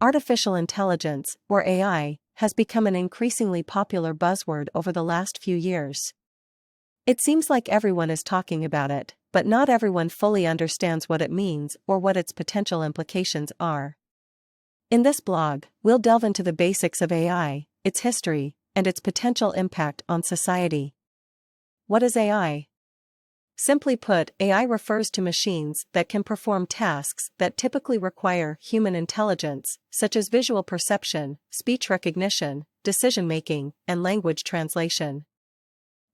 Artificial intelligence, or AI, has become an increasingly popular buzzword over the last few years. It seems like everyone is talking about it, but not everyone fully understands what it means or what its potential implications are. In this blog, we'll delve into the basics of AI, its history, and its potential impact on society. What is AI? Simply put, AI refers to machines that can perform tasks that typically require human intelligence, such as visual perception, speech recognition, decision-making, and language translation.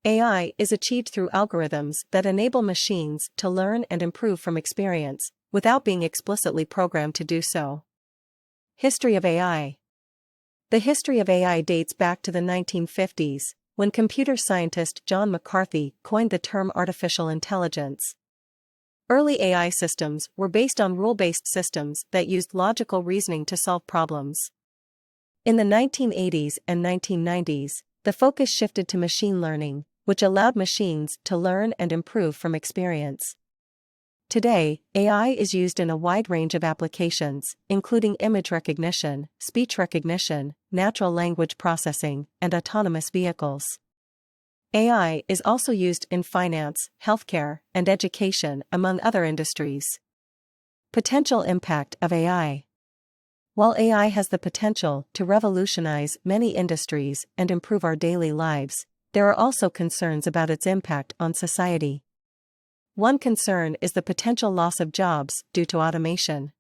AI is achieved through algorithms that enable machines to learn and improve from experience, without being explicitly programmed to do so. History of AI. The history of AI dates back to the 1950s, when computer scientist John McCarthy coined the term artificial intelligence. Early AI systems were based on rule-based systems that used logical reasoning to solve problems. In the 1980s and 1990s, the focus shifted to machine learning, which allowed machines to learn and improve from experience. Today, AI is used in a wide range of applications, including image recognition, speech recognition, natural language processing, and autonomous vehicles. AI is also used in finance, healthcare, and education, among other industries. Potential impact of AI. While AI has the potential to revolutionize many industries and improve our daily lives, there are also concerns about its impact on society. One concern is the potential loss of jobs due to automation.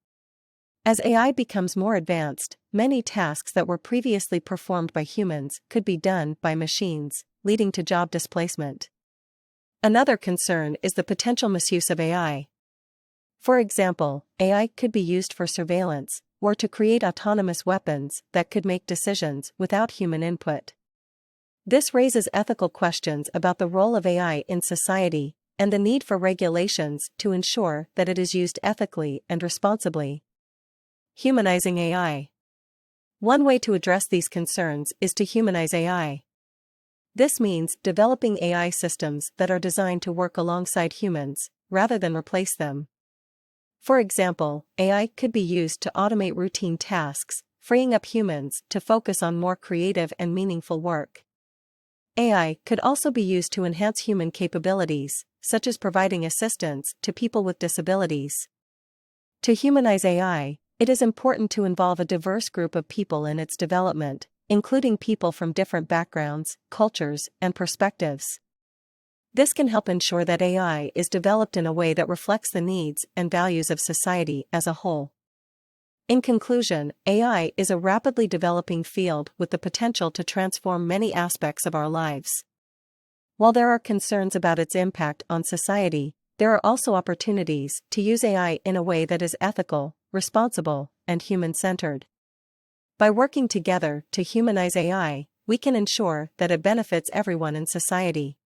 As AI becomes more advanced, many tasks that were previously performed by humans could be done by machines, leading to job displacement. Another concern is the potential misuse of AI. For example, AI could be used for surveillance, or to create autonomous weapons that could make decisions without human input. This raises ethical questions about the role of AI in society, and the need for regulations to ensure that it is used ethically and responsibly. Humanizing AI. One way to address these concerns is to humanize AI. This means developing AI systems that are designed to work alongside humans, rather than replace them. For example, AI could be used to automate routine tasks, freeing up humans to focus on more creative and meaningful work. AI could also be used to enhance human capabilities, such as providing assistance to people with disabilities. To humanize AI, it is important to involve a diverse group of people in its development, including people from different backgrounds, cultures, and perspectives. This can help ensure that AI is developed in a way that reflects the needs and values of society as a whole. In conclusion, AI is a rapidly developing field with the potential to transform many aspects of our lives. While there are concerns about its impact on society, there are also opportunities to use AI in a way that is ethical, responsible, and human-centered. By working together to humanize AI, we can ensure that it benefits everyone in society.